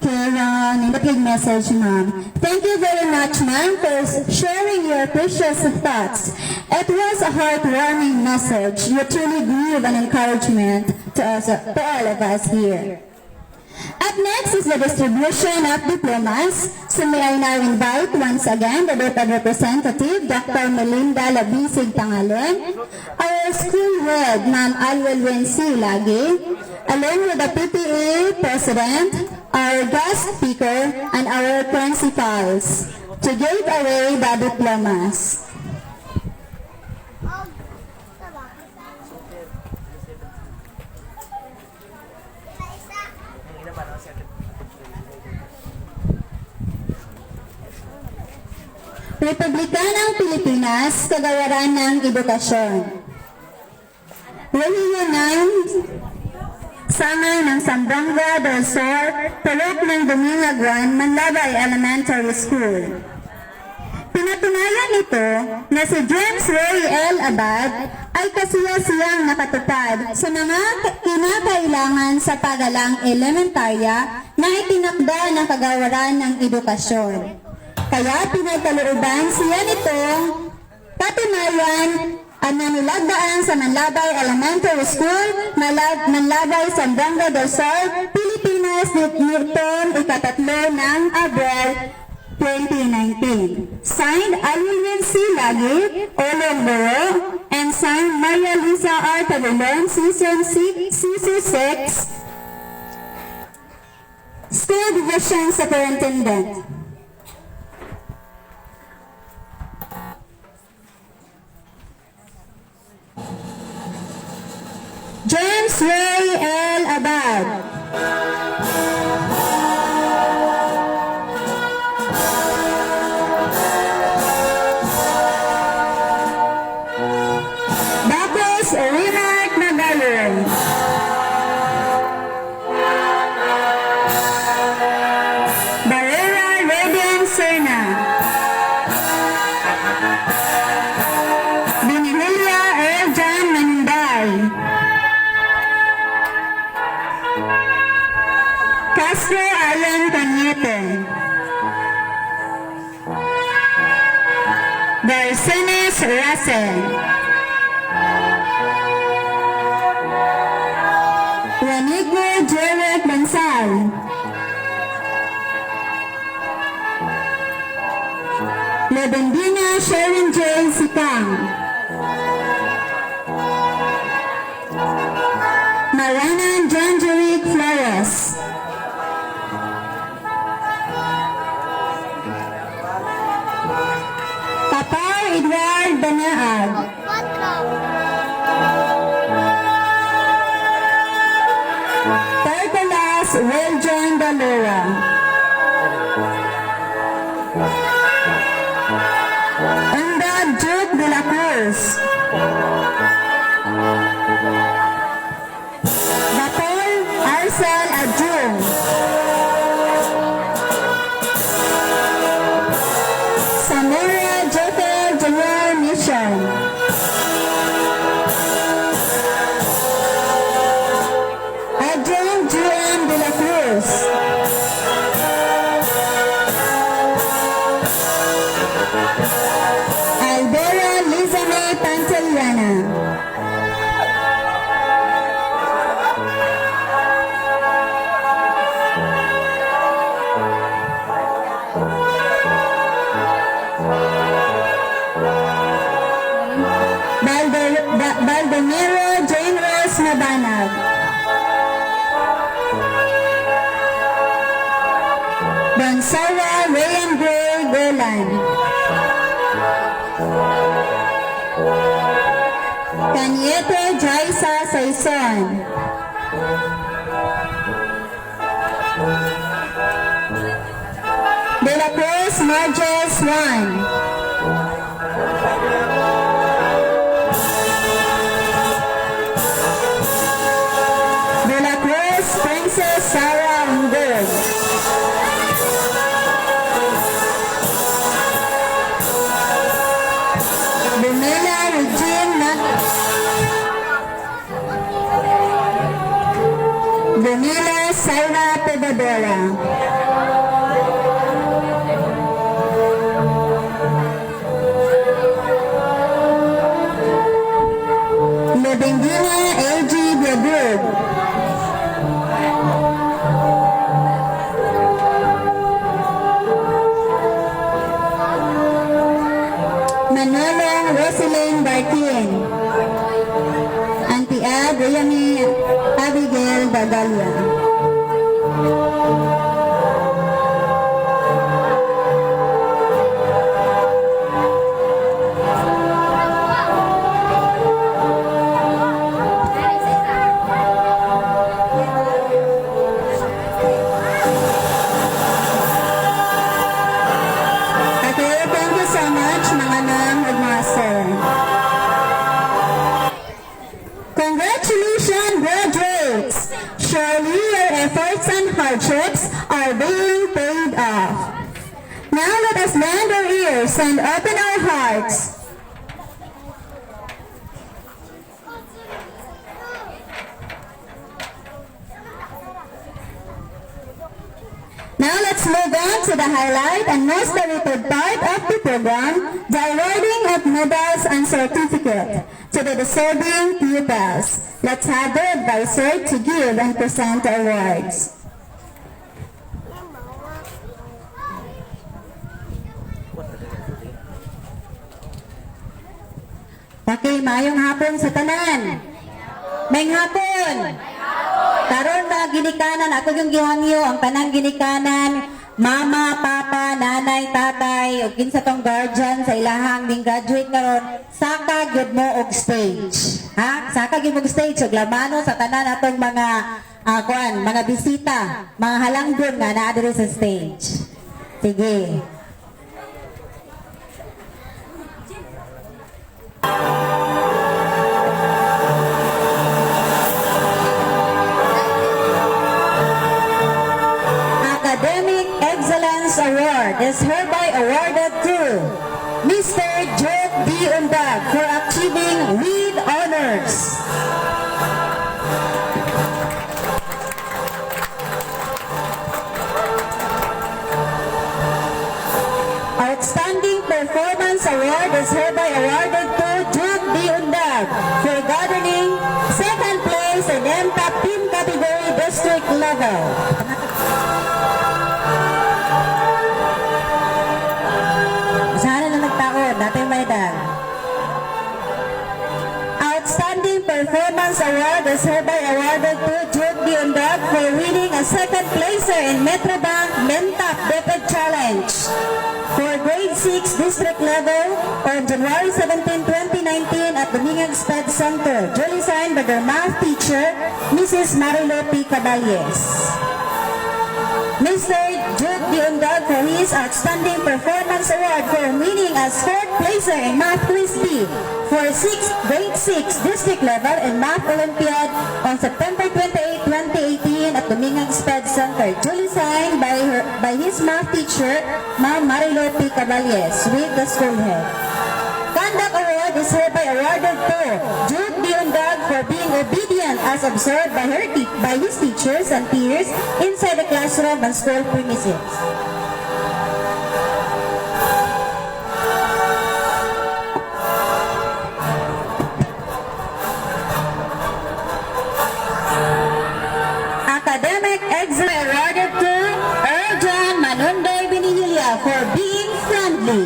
Nindot yung message, ma'am. Thank you very much, ma'am, for sharing your precious thoughts. It was a heartwarming message. You truly gave an encouragement to all of us here. Up next is the distribution of diplomas. So may I now invite once again the Deputy Representative, Dr. Melinda Labisig Tangalen, our school head, Ma'am Alwelwen C. Lagi, along with the PTA President, our guest speaker, and our principals, to give away the diplomas. Republika ng Pilipinas, Kagawaran ng Edukasyon. Relihiyon ng Sangay ng Zamboanga del Sur, Tulok ng Dumingaguan, Manlabay Elementary School. Pinatunayan nito na si James Ray L. Abad ay kasiyasiyang nakatupad sa mga kinakailangan sa pagalang elementarya na itinakda ng Kagawaran ng Edukasyon. Kaya pinagkalooban siya nitong patunayan ang nanilagdaan sa Manlabay Elementary School, Manlabay, Zamboanga del Sur, Pilipinas nitong ikatatlo ng Abril 2019. Signed, Alwin C. Lagi, Olong Buro, and signed Maria Lisa R. Tagalon, Season 6, School Division Superintendent. James Ray L. Abad. Bapos Renard Magayon. Barrera Radian Serna. Binihilia Erjan Manday. Castro Alan Cañete. Garcenes Russell. Juanico Jared Bansal. Lebendina Sharon J. Sikang. Maranan Janjeric Flores. Papar Edward Banaag. Terpelas Wiljon Balora. Undad Duke de la Cruz. Batol Arcel Adjung. Samora Jotel Junior Mission. Adjung Juan de la Cruz. Albera Lizane Panteliana. Baldomero Jane Rose Nabanag. Bonsara Rayan Gray Golan. Cañete Jaisa Saison. De la Cruz Marjorie Swan. De la Cruz Princess Sarah Ungod. Bumila Regine Bumila Sarah Pedro. Isabela. Lebendina A.G. Bladud. Manolo Roselyn Bartin. Auntie Ab Rayami Abigail Bagalia. Okay, thank you so much mga ma'am at mga sir. Congratulations, graduates! Surely your efforts and hardships are being paid off. Now let us lend our ears and open our hearts. Now let's move on to the highlight and most awaited part of the program, the awarding of medals and certificate to the deserving pupils. Let's have the advisor to give and present the awards. Okay, maayong hapon sa tanan. May hapon. Karon mga ginikanan, ako yung gihangyo, ang tanang ginikanan, mama, papa, nanay, tatay, o kinsa tong guardian sa ilahang ding graduate karon, saka gyud mo og stage. Ha? Saka gyud mo og stage ug lamano sa tanan atong mga mga bisita, mga halanggon nga naa diri sa stage. Sige. Academic Excellence Award is hereby awarded to Mr. Jake D. Undag for achieving lead honors. Outstanding Performance Award is hereby awarded to Jake D. Undag for garnering second place in MTAP team category district level. Sana na nagtaon, natin may dal. Outstanding Performance Award is hereby awarded to Jude D. Undag for winning a second placer in Metrobank Mentap Deped Challenge for grade 6 district level on January 17, 2019 at Dominguez Sped Center. Duly signed by their math teacher, Mrs. Marilo P. Caballes. Mr. Jude D. Undag for his Outstanding Performance Award for winning as fourth placer in Math Quiz B for grade 6 district level in Math Olympiad on September 28, 2018 at Dominguez Sped Center. Duly signed by his math teacher, Ma'am Marilo P. Caballes, with the school head. Conduct Award is hereby awarded to Jude D. Undag for being obedient as observed by his teachers and peers inside the classroom and school premises. Academic Excellence awarded to Erjan Manundoy Binihilya for being friendly.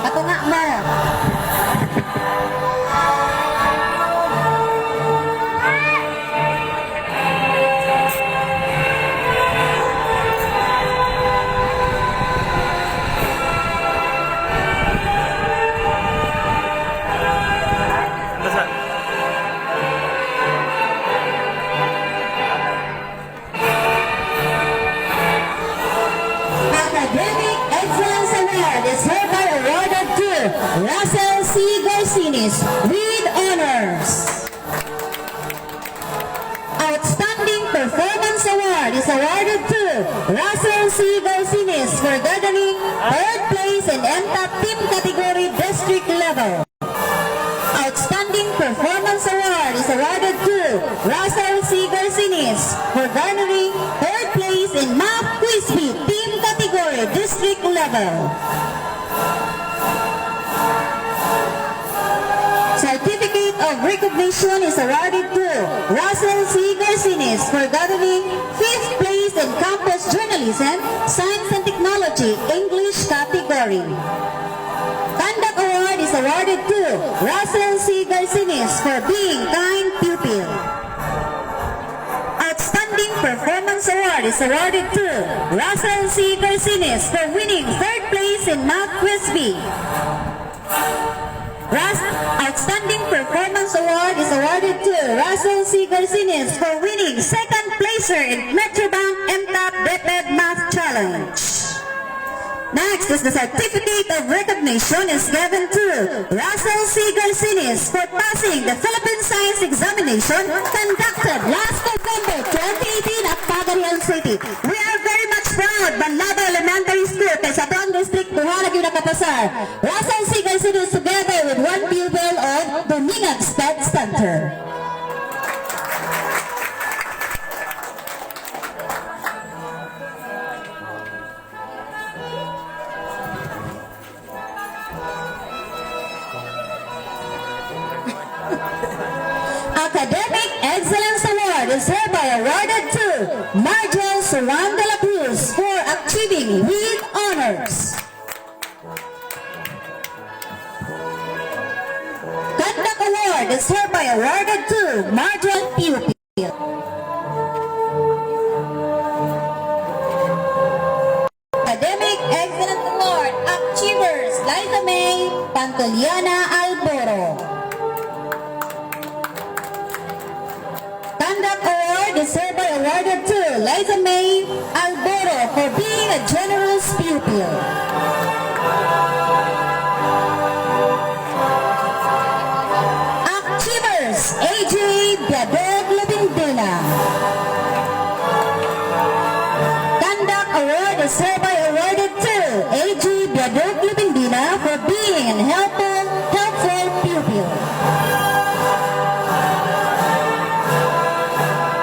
Ako nga mo. Academic Excellence Award is hereby awarded to Russell C. Garcinis with honors. Outstanding Performance Award is awarded to Russell C. Garcinis for garnering third place in MTAP team category district level. Outstanding Performance Award is is awarded to Russell C. Garcinis for garnering third place in Math Quiz Bee Team Category District Level. Certificate of recognition is awarded to Russell C. Garcinis for garnering 5th place in Campus Journalism, Science and Technology, English category. Conduct Award is awarded to Russell C. Garcinis for being kind pupil. Outstanding Performance Award is awarded to Russell C. Garcinis for winning 3rd place in Math Quiz Bee. Outstanding Performance Award is awarded to Russell C. Garcinis for winning 2nd placer in Metrobank MTAP DepEd Math Challenge. Next is the Certificate of Recognition is given to Russell C. Garcinis for passing the Philippine Science Examination conducted last November 2018 at Cagayan City. We are very much proud Banlaba Elementary School kay sa Tuang District tuhanag yung nakapasar. Russell C. Garcinis together with one pupil of Domingan State Center. Academic Excellence Award is hereby awarded to Marjel Suran de la Cruz for achieving with honors. Conduct Award is hereby awarded to Marjel Pupil. Academic Excellence Award Achievers Liza May Pantoliana Alboro. Conduct Award is hereby awarded to Liza May Alboro for being a generous pupil. Achievers AJ Biadog Labindina. Conduct Award is hereby awarded to AJ Biadog Labindina for being a helpful pupil.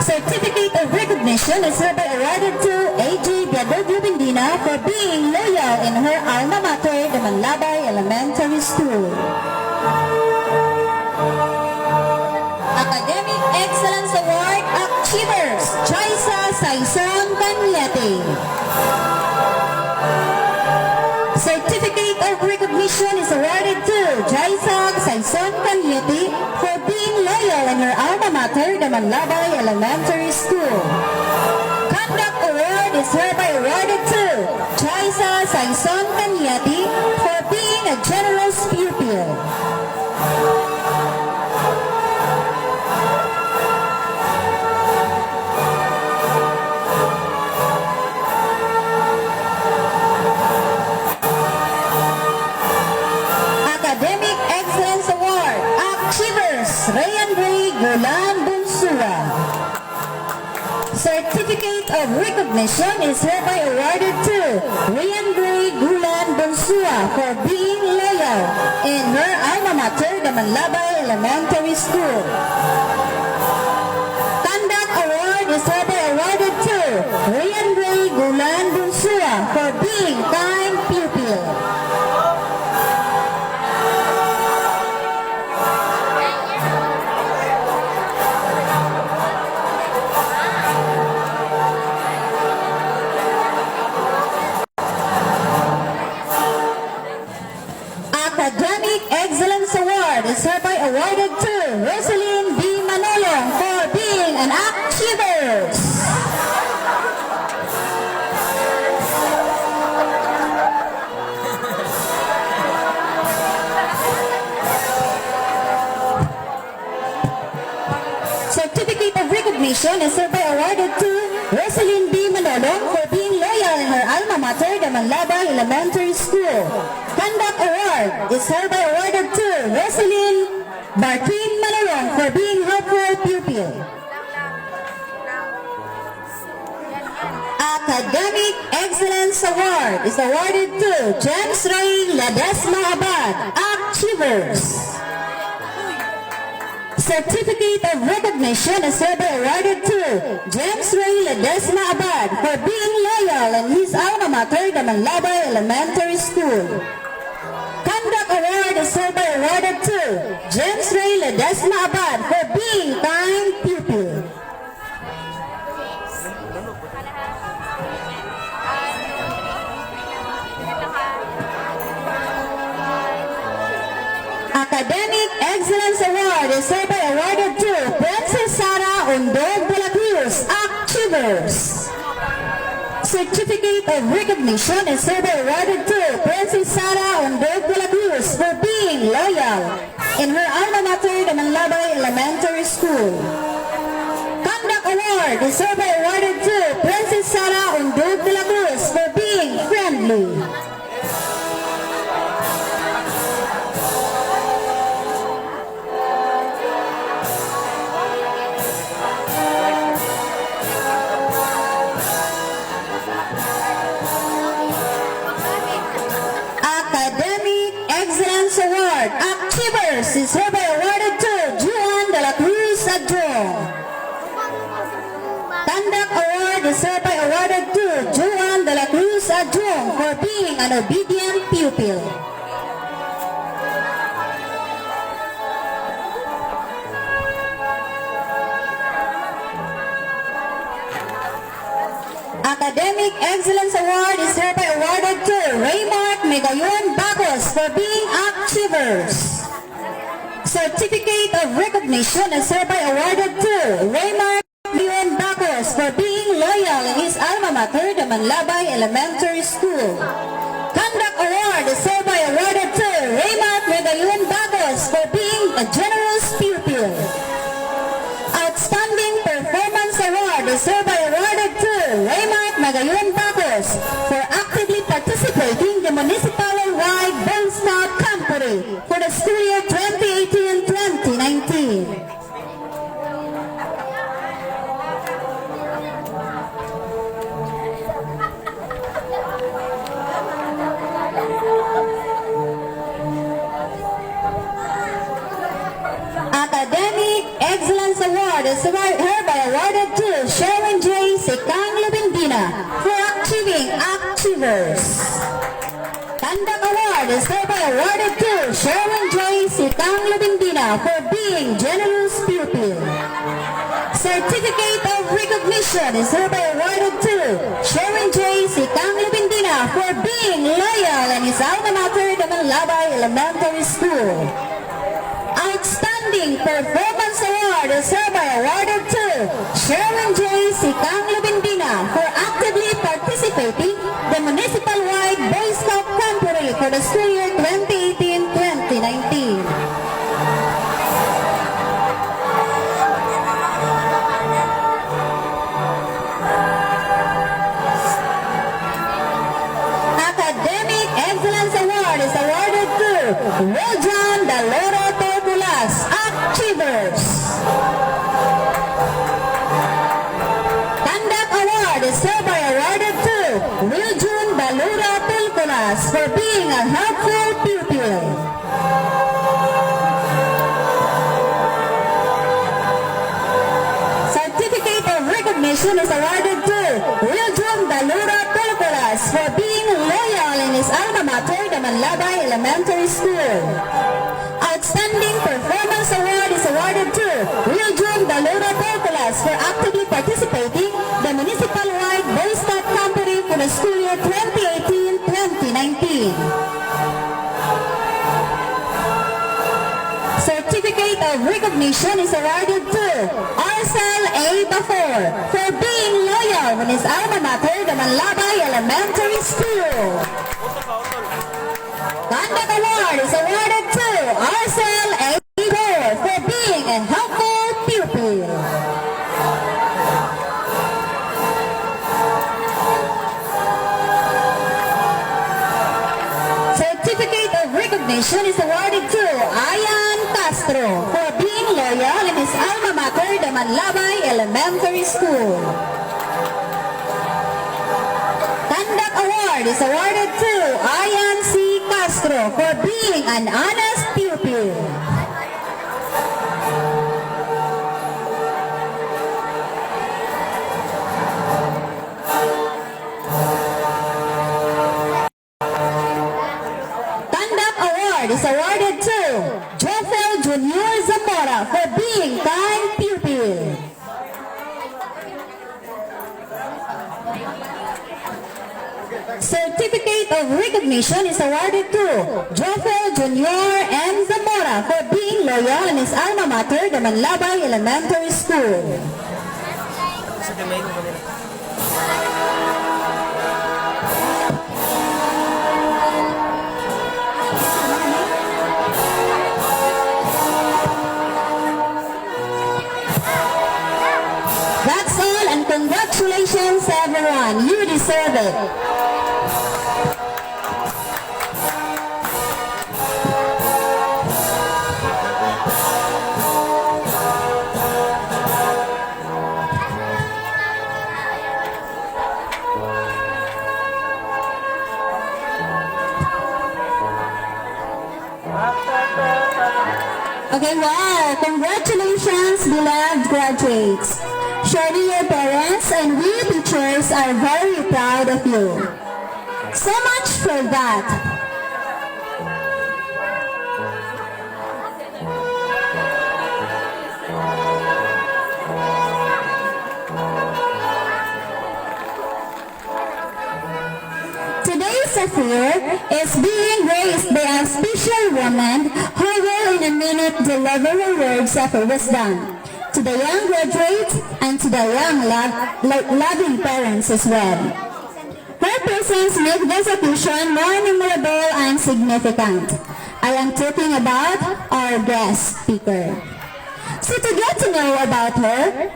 Certificate of Recognition is hereby awarded to A.J. Biadog Labindina for being loyal in her alma mater, the Manlabay Elementary School. Academic Excellence Award Achievers Chaisa Saison Canyete. Certificate of Recognition is awarded to Chaisa Saison Canyete for being loyal in her alma mater, the Manlabay Elementary School. Conduct Award is hereby awarded to Chaisa Saison Canyete for being a generous pupil. Academic Excellence Award Achievers Rayan Ray Gulan Bunsua. Certificate of Recognition is hereby awarded to Rayan Ray Gulan Bunsua for being loyal in her alma mater, the Manlabay Elementary School. Conduct Award is hereby awarded to Rayan Ray Gulan Bunsua for being kind pupil. Academic Excellence Award is hereby awarded to Rosalyn B. Manolong for being an achiever. Certificate of Recognition is hereby awarded to Rosalyn B. Manolong for being loyal in her alma mater, the Manlabay Elementary School. Conduct Award is hereby awarded to Rosalyn Martin Manolong for being helpful pupil. Academic Excellence Award is awarded to James Ray Ledesma Abad, Achievers. Certificate of recognition is hereby awarded to James Ray Ledesma Abad for being loyal in his alma mater, the Manlabay Elementary School. Conduct Award is hereby awarded to James Ray Ledesma Abad for being kind pupil. Academic Excellence Award is hereby awarded to Princess Sara Undog de la Cruz, Achievers. Certificate of recognition is hereby awarded to Princess Sara Undog de la Cruz for being loyal in her alma mater, the Manlabay Elementary School. Conduct Award is hereby awarded to Princess Sara Undog de la Cruz for being friendly. Academic Excellence Award, Achievers, is hereby awarded to Juan de la Cruz Adjong. Conduct Award is hereby awarded to Juan de la Cruz Adjong for being an obedient pupil. Academic Excellence Award is hereby awarded to Raymark Megayon Bagos for being Achievers. Certificate of recognition is hereby awarded to Raymark Megayon Bagos for being loyal in his alma mater, the Manlabay Elementary School. Conduct Award is hereby awarded to Raymark Megayon Bagos for being a generous pupil. Outstanding Performance Award is hereby awarded to Raymark Magayon Bagos for actively participating in the municipal-wide Boy Scout Camporee for the school year 2018-2019. Academic Excellence Award is hereby awarded to Sharon J. Sekang Lubindina for achieving Achievers. Conduct Award is hereby awarded to Sharon J. Sekang Lubindina for being generous pupil. Certificate of recognition is hereby awarded to Sharon J. Sekang Lubindina for being loyal in his alma mater, the Manlabay Elementary School. Outstanding Performance Award is hereby awarded to Sharon J. Sekang Lubindina for actively participating the municipal-wide Boy Scout Camporee for the school year 2018-2019. Academic Excellence Award is awarded to Rojan Daloro Torbulas, Achievers. Conduct Award is hereby awarded to Rojan Daloro Torbulas for being a helpful pupil. Certificate of recognition is awarded to Rojan Daloro Torbulas for being loyal in his alma mater, the Manlabay Elementary School. Outstanding Performance Award is awarded to Rojan Daloro Torbulas for actively participating the municipal-wide Boy Scout Camporee for the school year 2018-2019. Certificate of recognition is awarded to Arcel A. Bafor for being loyal in his alma mater, the Manlabay Elementary School. Conduct Award is awarded to Arcel A. Bafor for being a helpful pupil. Certificate of recognition is awarded to Ayan Castro for being loyal in his alma mater, the Manlabay Elementary School. Conduct Award is awarded to Ayan C. Castro for being an honest pupil. opening time pupil. Certificate of recognition is awarded to Joffel Jr. and Zamora for being loyal in his alma mater, the Manlabay Elementary School. That's all, and congratulations everyone. You deserve it. Okay, wow! Congratulations, beloved graduates. Surely your parents and we teachers are very proud of you. So much for that. Today's affair is being graced by a special woman who will in a minute deliver her words of wisdom to the young graduates and to the young loving parents as well. Her presence makes this occasion more memorable and significant. I am talking about our guest speaker. So to get to know about her,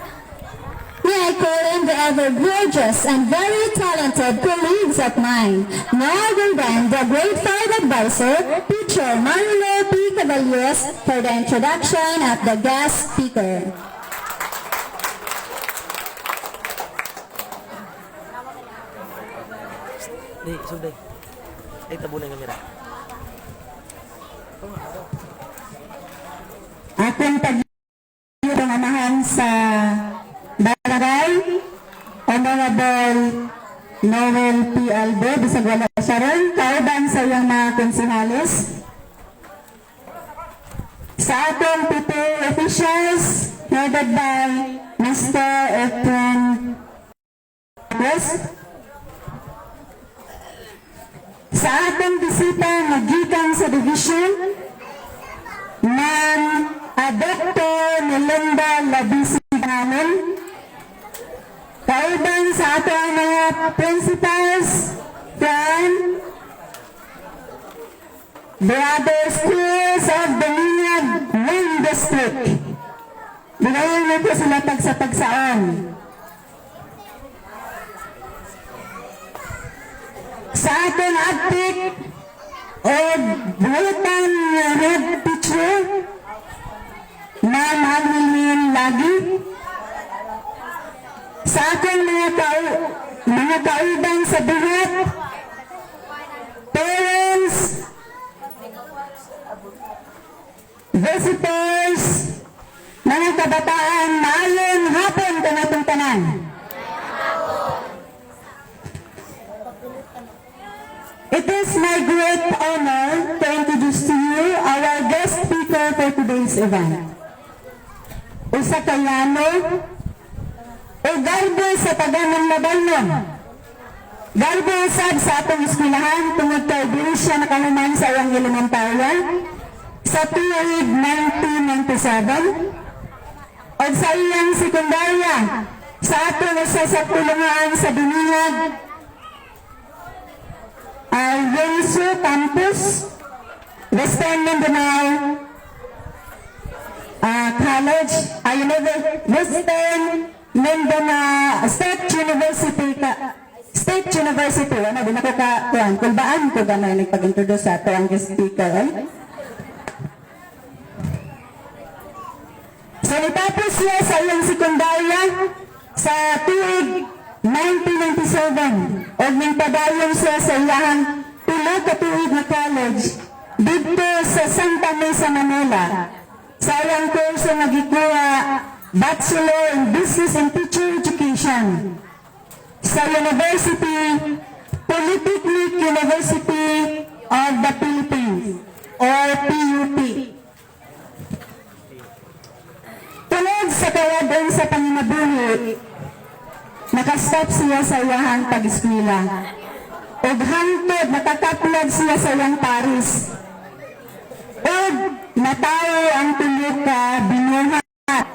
may I call in the ever gorgeous and very talented colleagues of mine, no other than the grade 5 advisor, teacher Marilo P. Caballos, for the introduction of the guest speaker. Sunday. Ay, tabo na yung kamera. Akong pag-iutangahan sa Barangay Honorable Noel P. Aldo, bisag wala siya ron, kauban sa iyang mga konsihalis. Sa atong people officials, headed by Mr. Efren West. Sa atong bisita magikan sa division ng Dr. Melinda Labisi-Ganon, kauban sa atong mga principals from the other schools of the Linyag Main District. Binayon na po sila pagsapagsaon. Sa atong update o buhutang head teacher na Marilyn Lagi, sa atong mga kaubang sa buhat, parents, visitors, mga kabataan, maayong hapon kanatong tanan. It is my great honor to introduce to you our guest speaker for today's event. Usa ka yano o garbo sa taganang labanon. Garbo usab sa atong eskwelahan tungod kay dili siya nakahuman sa iyang elementarya sa tuig 1997 o sa iyang sekundarya sa atong usa sa pulungan sa Biniyag Yensu Campus, Western Mindanao College, Western Mindanao State University. Ano, di na ko ka-kuhan. Kulbaan ko gano'n nagpag-introduce sa ito ang guest speaker. So, natapos siya sa iyang sekundarya sa tuig 1997 o nagpadayon siya sa iyang pila ka tuig na college dito sa Santa Mesa, Manila. Sa iyang kurso nagikuha Bachelor in Business and Teacher Education sa Polytechnic University of the Philippines or PUP. sa kawadon sa panginabuhi, nakastop siya sa iyahang pag-eskwela. Ug hangtod nakakaplag siya sa iyang Paris. Ug natawo ang tulo ka binuhat.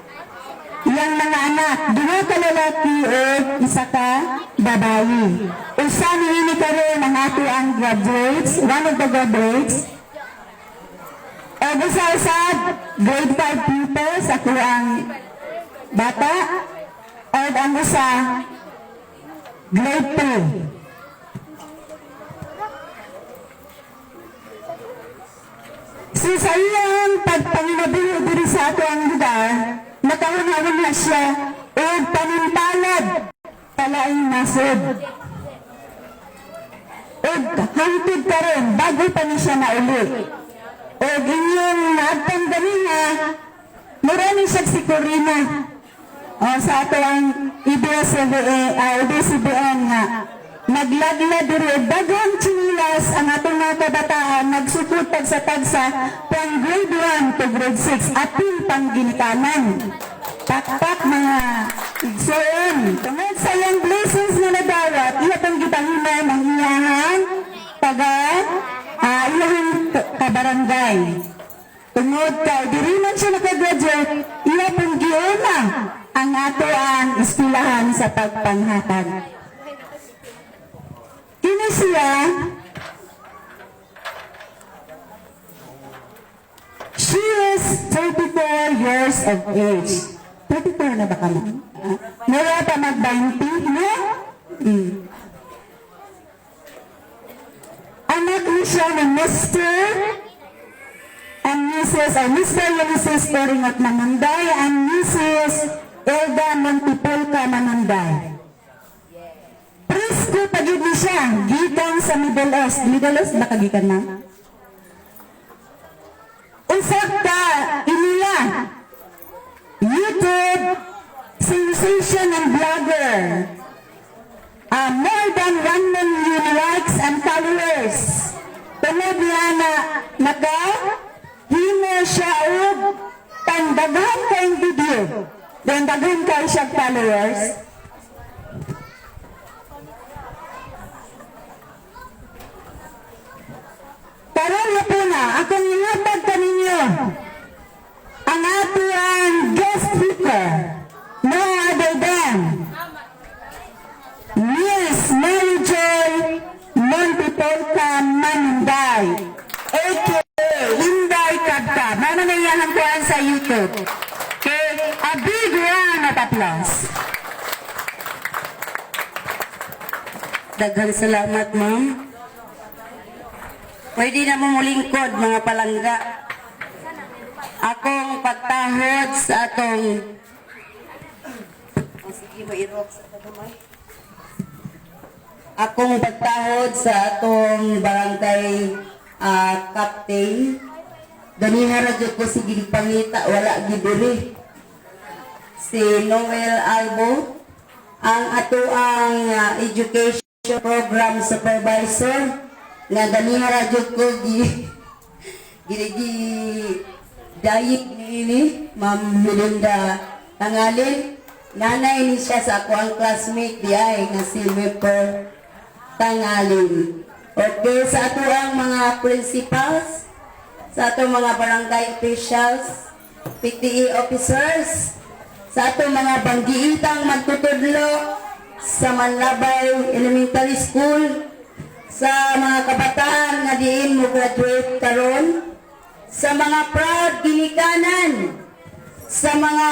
Iyang mga anak, duha ka lalaki ug isa ka babayi. Usa niini karon ang ato ang graduates, one of the graduates. Ug usa-usab grade 5 pupils ako ang bata. Ug ang usa grade 2. So sa iyang pagpanginabuhi diri sa ato ang lugar, nakahunahon na siya o panintalad palaing nasod. O hangtod ka rin, bago pa niya siya nauli. O inyong naagtang ganina, marami siya si Corina. O sa ato ang ABS-CBN nga, naglagla diri daghang chinilas ang atong mga kabataan nagsukod sa tagsa from grade 1 to grade 6 atin pang ginikanan. Takpak mga igsoon. Tungod sa iyang blessings na nadawat, iya pang gitahinan ang iyahang iyahang kabarangay. Tungod kay diri man siya nakagraduate, iya pang giuna ang ato ang eskwelahan sa pagpanghatag. Kini siya, she is 34 years of age. 34 na ba ka na? Wala pa mag-20, no? Anak ni siya ni Mr. and Mrs. or Mr. Ulysses Coringat Manunday and Mrs. Elda Montipolca Manunday. Presko pagid ni siya, gikan sa Middle East. Middle East, baka gikan na? Usak ka, inila. YouTube, sensation and blogger. More than 1 million likes and followers. Tunod niya na himo siya og tandaghan kayong video. Then daghan kayo siya followers. Karon na po na, akong ihatag kaninyo ang ato ang guest speaker, no other than Miss Mary Joy Montipolca Manunday, a.k.a. Inday Kadka. Mananayahan ko yan sa YouTube. Okay, a big round of applause. Daghang salamat, ma'am. Pwede na mo mulingkod, mga palangga. Akong pagtahod sa atong... Sige, mairok sa pagkamay. Akong pagtahod sa atong barangay captain. Ganiha radyo ko si Gilpangita, wala gidiri. Si Noel Albo, ang ato ang education program supervisor. Nga ganiha radyo ko dayik ni Ma'am Melinda Tangalin. Nanay ni siya sa ako ang classmate diay nga si Mepper Tangalin. Okay, sa ato ang mga principals, sa ato mga barangay officials, PTE officers, sa ato mga banggiitang magtutudlo sa Manlabay Elementary School, sa mga kabataan nga diin mo graduate karon, sa mga proud ginikanan, sa mga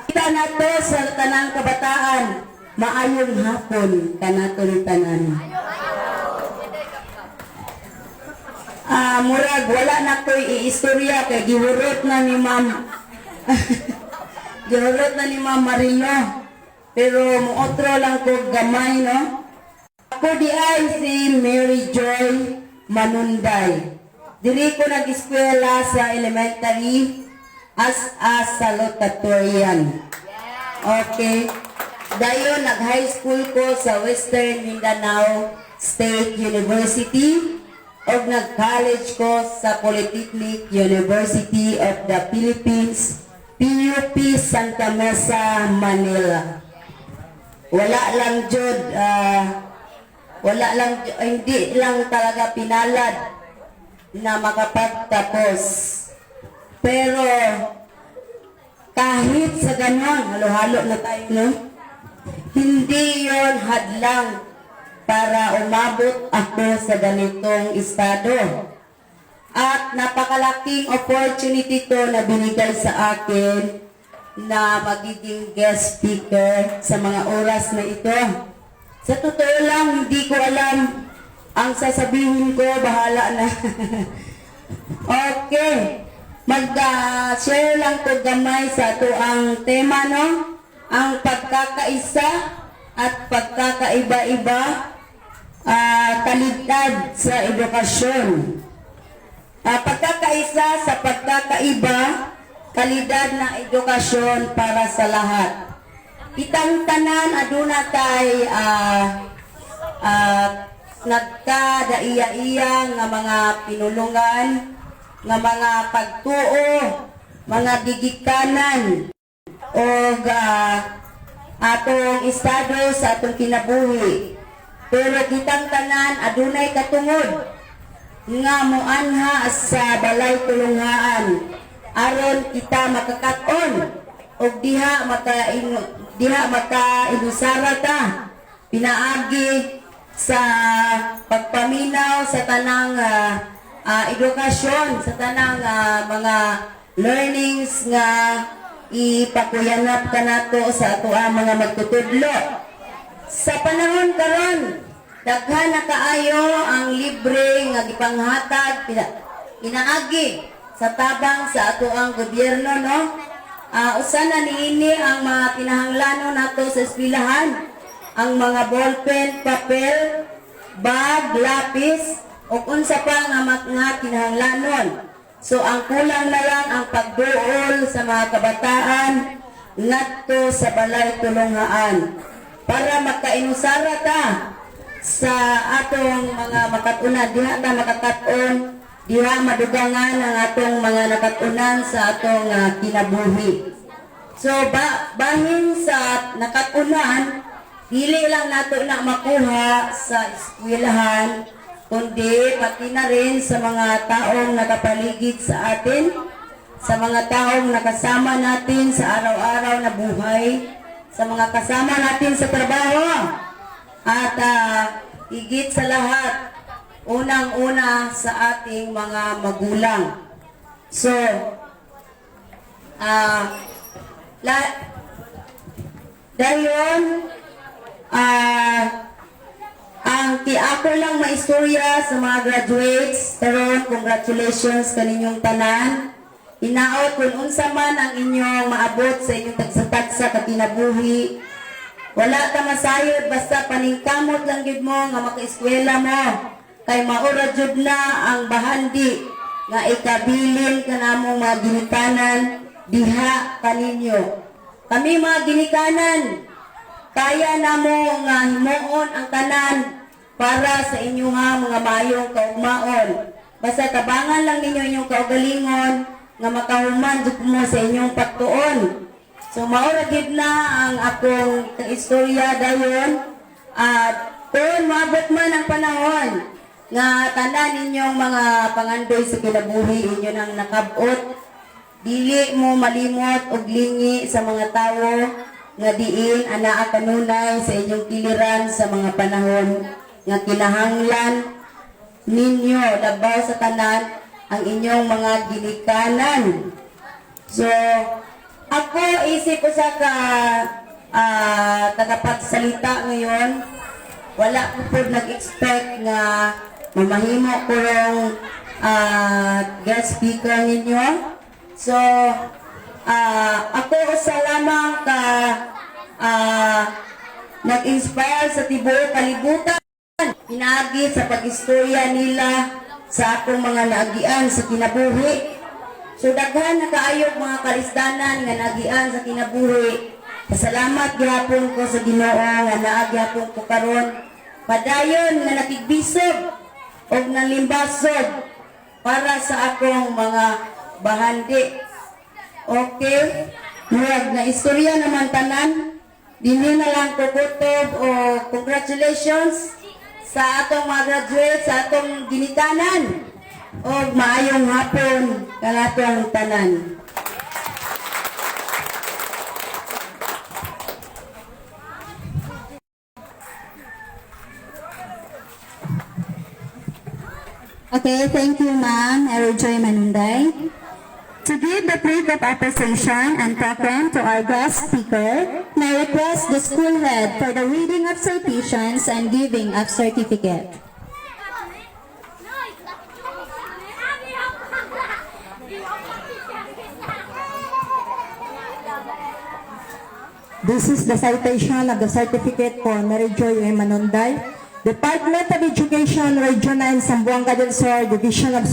kita nato sa tanang kabataan, maayong hapon kanato ni tanan. Murag wala na ko'y iistorya kay giwurot na ni Ma'am giwurot na ni Ma'am Marino, pero muotro lang ko gamay, no? Ako di ay si Mary Joy Manunday. Diri ko nag-eskwela sa elementary as a salutatorian. Okay. Dayon nag-high school ko sa Western Mindanao State University o nag-college ko sa Polytechnic University of the Philippines PUP Santa Mesa, Manila. Wala lang jud, hindi lang talaga pinalad na makapagtapos. Pero kahit sa ganon, halo-halo na tayo, no? Hindi yon hadlang para umabot ako sa ganitong estado. At napakalaking opportunity to na binigay sa akin na magiging guest speaker sa mga oras na ito. Sa totoo lang, hindi ko alam ang sasabihin ko, bahala na. Okay, mag-share lang ko gamay sa ito ang tema, no? Ang pagkakaisa at pagkakaiba-iba, kalidad sa edukasyon. Pagkakaisa sa pagkakaiba, kalidad ng edukasyon para sa lahat. Kitang tanan aduna tay nagkadaiya-iya nga mga pinulungan, nga mga pagtuo, mga digikanan o atong estado sa atong kinabuhi. Pero kitang tanan adunay katungod nga moanha sa balay tulungaan aron kita makakaton og diha makainusara ta pinaagi sa pagpaminaw sa tanang edukasyon, sa tanang mga learnings nga ipakuyanap kanato sa ato ang mga magtutudlo. Sa panahon karon, daghan na kaayo ang libre nga gipanghatag inaagi sa tabang sa ato ang gobyerno, no? Usa na niini ang mga kinahanglanon nato sa eskwelahan, ang mga ballpen, papel, bag, lapis, o unsa pa nga mga kinahanglanon. So ang kulang na lang ang pagduol sa mga kabataan ngadto sa balay tulungaan para makainusara ta sa atong mga makatunan, diha ta makakaton, diha madugangan ang atong mga nakatunan sa atong kinabuhi. So bahin sa nakatunan, dili lang nato na makuha sa eskwelahan, kundi pati na rin sa mga taong nakapaligid sa atin, sa mga taong nakasama natin sa araw-araw na buhay, sa mga kasama natin sa trabaho. At higit sa lahat, unang-una sa ating mga magulang. So, dayon, ang ako lang maistorya sa mga graduates, karon congratulations kaninyong tanan. Hinaot kung unsa man ang inyong maabot sa inyong tagsa-tagsa katinabuhi. Wala ta masayod basta paningkamot lang gid mo nga makaeskwela mo. Kay maura jud na ang bahandi nga ikabilin kanamong mga ginikanan diha kaninyo. Kami mga ginikanan, kaya namo nga himuon ang tanan para sa inyong mga mayong kaugmaon. Basta tabangan lang ninyo inyong kaugalingon nga makahuman jud mo sa inyong pagtuon. So maura gid na ang akong istorya dayon, at kung maabot man ang panahon nga tanan ninyong mga pangandoy sa kinabuhi inyo nang nakabot, dili mo malimot og lingi sa mga tawo nga diin anaa kanunay sa inyong kiliran sa mga panahon nga kinahanglan ninyo labaw sa tanan ang inyong mga ginikanan. So ako isip ko sa tagapagsalita ngayon, wala ko po nag-expect nga mamahimo ko yung guest speaker ninyo. So, ako sa lamang nag-inspire sa tibuok kalibutan, pinagi sa pag-istorya nila sa akong mga naagian sa kinabuhi. So daghan na kaayog mga kalisdanan nga nagian sa kinabuhi. Pasalamat gyapon ko sa Ginoo nga naa gyapon ko karon. Padayon nga nakigbisog og nalimbasog para sa akong mga bahandi. Okay? Murag na istorya naman tanan. Dili na lang kukutob o congratulations sa atong mga graduates, sa atong ginikanan. O maayong hapon kanatong tanan. Okay, thank you, Ma'am Mary Joy Manunday. To give the plate of appreciation and token to our guest speaker, may I request the school head for the reading of citations and giving of certificate. This is the citation of the certificate for Mary Joy M. Manunday, Department of Education, Regional Zamboanga del Sur, Division of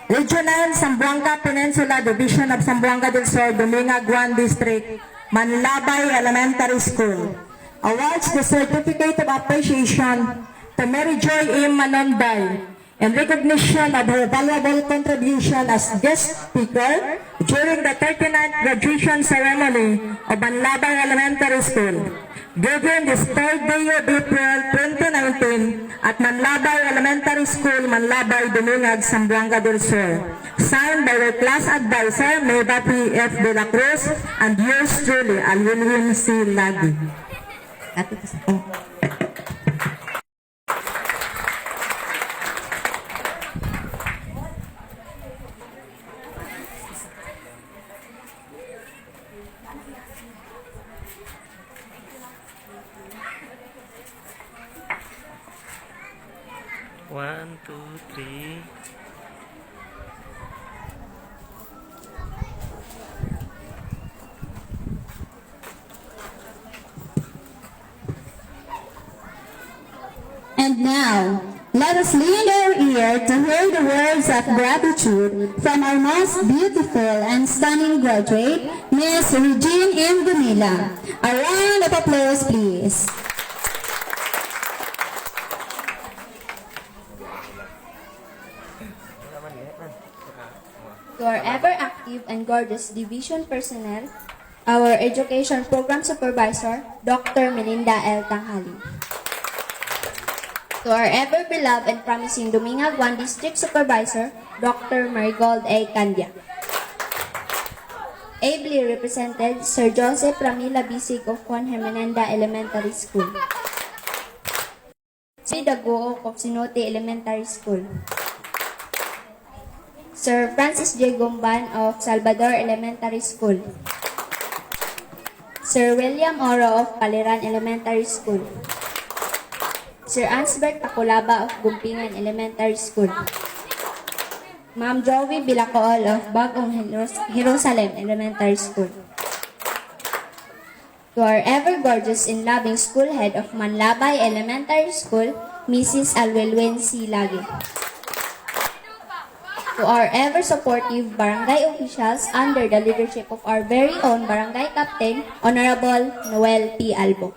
Regional Zamboanga Peninsula, Division of Zamboanga del Sur, Dominga, Guan District, Manlabay Elementary School. Awards the certificate of appreciation to Mary Joy M. Manunday in recognition of her valuable contribution as guest speaker during the 39th graduation ceremony of Manlabay Elementary School, given this 3rd day of April 2019 at Manlabay Elementary School, Manlabay, Dumingag, Zamboanga del Sur. Signed by the class advisor, Meva P. F. De La Cruz, and yours truly, Alwin C. Lagi. One, two, three. And now, let us lend our ear to hear the words of gratitude from our most beautiful and stunning graduate, Miss Regine M. Gumila. A round of applause, please. To our ever active and gorgeous division personnel, our education program supervisor, Dr. Melinda L. Tanghali. To our ever beloved and promising Dominga Guan District Supervisor, Dr. Marigold A. Candia. Ably represented, Sir Joseph Ramila Bisig of Juan Hermenenda Elementary School. Si Dagook of Sinote Elementary School. Sir Francis J. Gumban of Salvador Elementary School. Sir William Oro of Caliran Elementary School. Sir Ansbert Taculaba of Gumpingan Elementary School. Ma'am Joey Bilacool of Bagong Jerusalem Elementary School. To our ever gorgeous and loving school head of Manlabay Elementary School, Mrs. Alwelwen C. Lagi. To our ever supportive barangay officials under the leadership of our very own barangay captain, Honorable Noel P. Albo.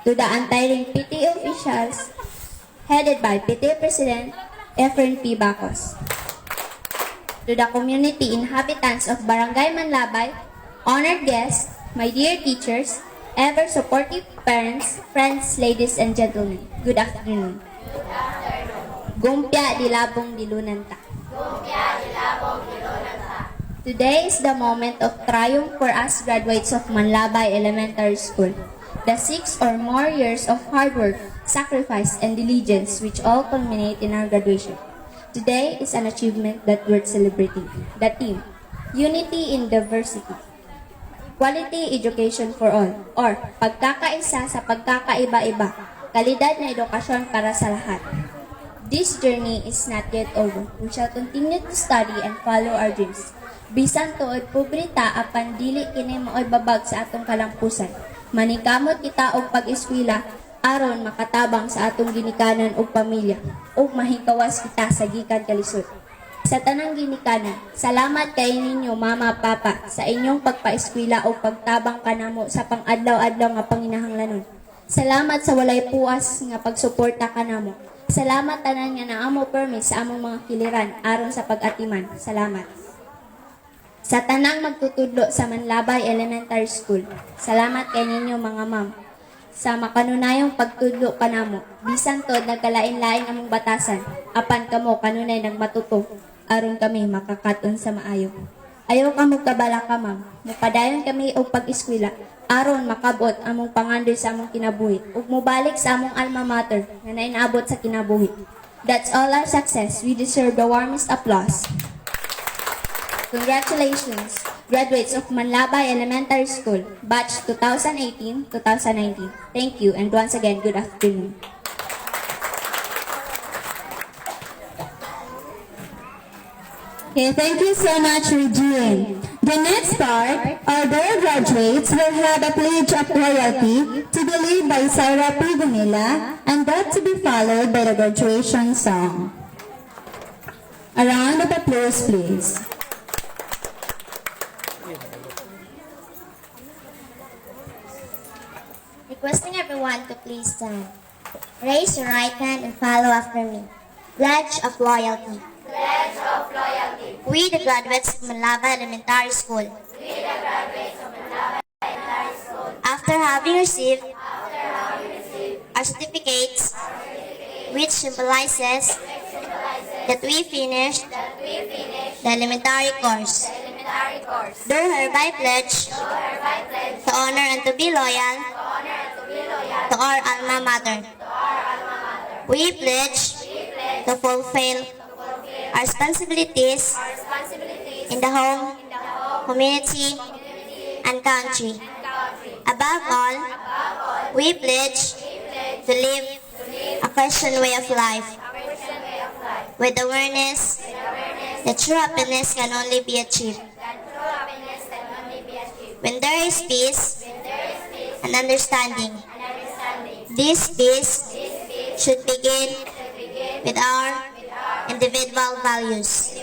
To the untiring PT officials headed by PT President Efren P. Bacos. To the community inhabitants of Barangay Manlabay, honored guests, my dear teachers, ever supportive parents, friends, ladies and gentlemen, good afternoon. Gumpya dilabong dilunanta. Today is the moment of triumph for us graduates of Manlabay Elementary School. The 6 or more years of hard work, sacrifice, and diligence which all culminate in our graduation. Today is an achievement that worth celebrating. The theme, Unity in Diversity. Quality education for all, or pagkakaisa sa pagkakaiba-iba, kalidad na edukasyon para sa lahat. This journey is not yet over. We shall continue to study and follow our dreams. Bisan tuod pubrita apan dili kini maoy babag sa atong kalampusan. Manikamot kita og pag-eskwela aron makatabang sa atong ginikanan ug pamilya ug mahikawas kita sa gikan kalisod. Sa tanang ginikanan, salamat kay ninyo mama papa sa inyong pagpaeskwela ug pagtabang kanamo sa pang-adlaw-adlaw nga panginahanglanon. Salamat sa walay puas nga pagsuporta kanamo. Salamat tanan nga naamo permit sa among mga kiliran aron sa pag-atiman. Salamat. Sa tanang magtutudlo sa Manlabay Elementary School, salamat kay ninyo mga ma'am. Sa makanunayong pagtudlo kanamo, bisan tod nagkalain-lain among batasan, apan kamo kanunay nagmatuto, aron kami makakaton sa maayo. Ayaw kamo kabala ka ma'am, mupadayon kami og pag-eskwela, aron makabot among pangandoy sa among kinabuhi, ug mubalik sa among alma mater nga nainabot sa kinabuhi. That's all our success. We deserve the warmest applause. Congratulations, graduates of Manlabay Elementary School, batch 2018-2019. Thank you, and once again, good afternoon. Okay, thank you so much, Regine. The next part, our dear graduates will have a pledge of loyalty to be led by Sarah P. Gumila, and that to be followed by the graduation song. A round of applause, please. Requesting everyone to please stand. Raise your right hand and follow after me. Pledge of loyalty. Pledge of loyalty. We, the graduates of Manlabay Elementary School. We, the graduates of Manlabay Elementary School. After having received our certificates, which symbolizes that we finished the elementary course. Do hereby pledge to honor and to be loyal to our alma mater. We pledge to fulfill our responsibilities in the home, community, and country. Above all, we pledge to live a Christian way of life with awareness that true happiness can only be achieved when there is peace and understanding. This peace should begin with our individual values.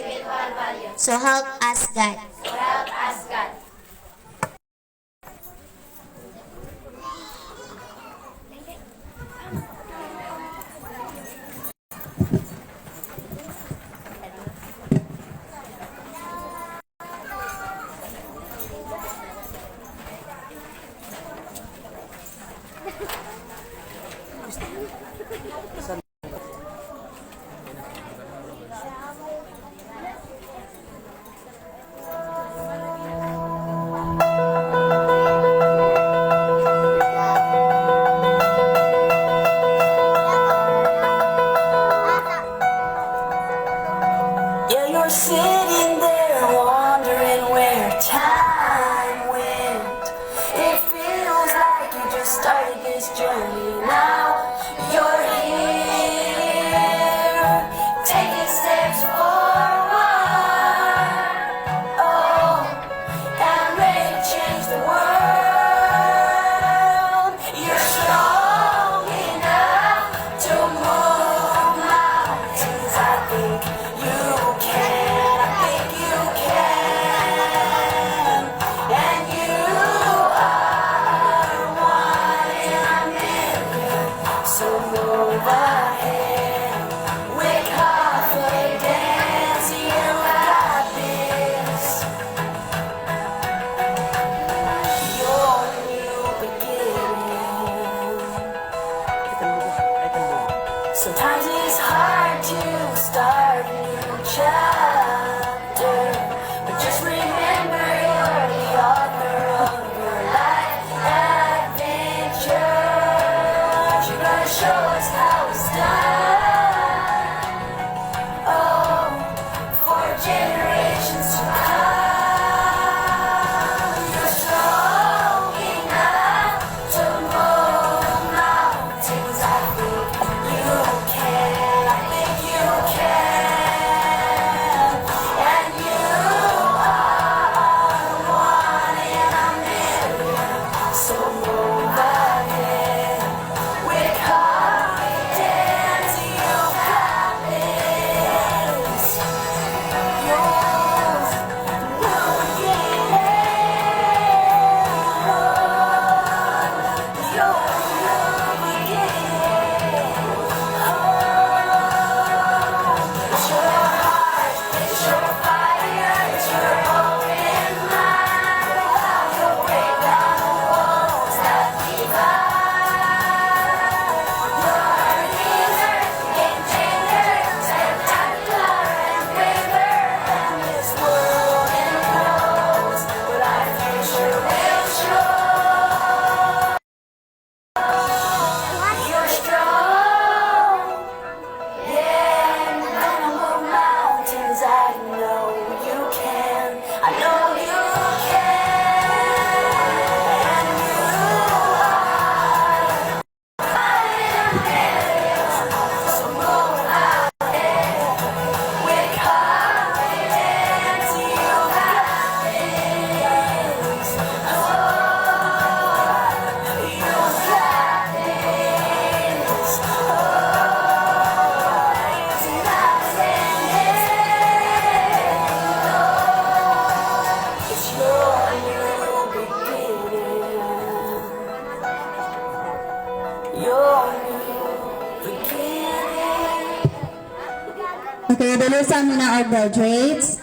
So help us God. dilisan muna our graduates.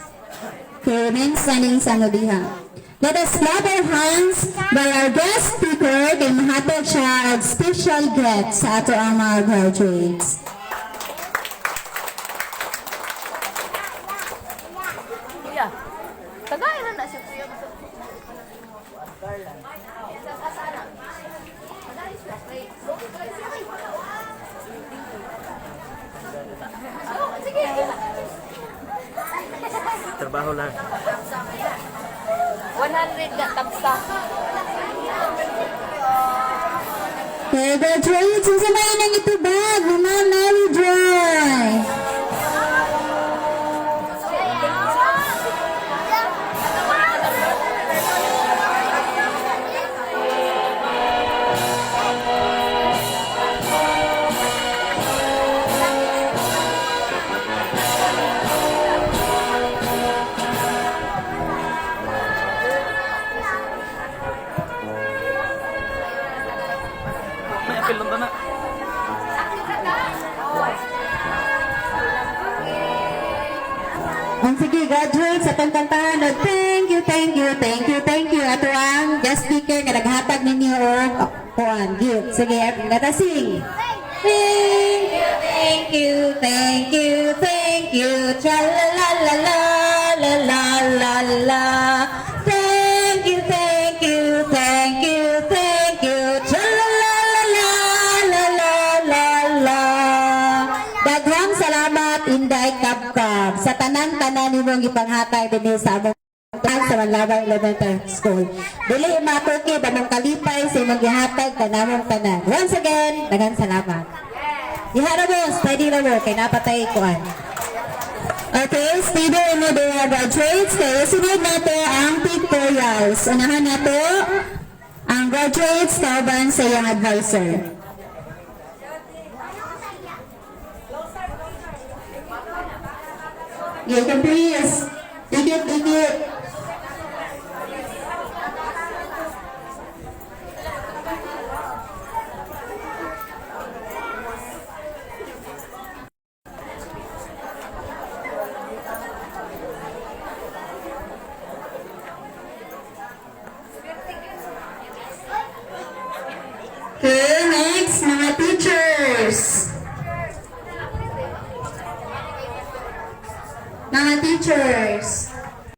Okay, remain standing sa diha. Let us clap our hands by our guest speaker kay mahatag siya og special gift sa ato ang mga graduates. Trabaho lang. 100 ka tapsa. Okay, graduates, ang sabay nang itubag, Mama Mary Joy. May apil lang na. Ang sige, graduates, sa kantahan, thank you, thank you, thank you, thank you. Ato ang guest speaker, na naghatag ninyo or kuan, gift. Sige, let us sing. Thank you, thank you, thank you, thank you. Tra-la-la-la-la, la-la-la-la. Thank you, thank you, thank you, thank you. Tra-la-la-la-la, la-la-la-la. Daghang salamat, Inday Kapkab, sa tanan-tanan nimong ipanghatag din sa among sa Manlabay Elementary School. Dili matuki damong kalipay sa imong gihatag kanamong tanan. Once again, daghang salamat. Ihara mo, steady na mo, kay napatay kuan. Okay, steady mo mga graduates. Kaya sunod nato ang pictorials. Unahan nato ang graduates kauban sa iyang advisor. You can please. Dikit. Okay, next, mga teachers. Mga teachers.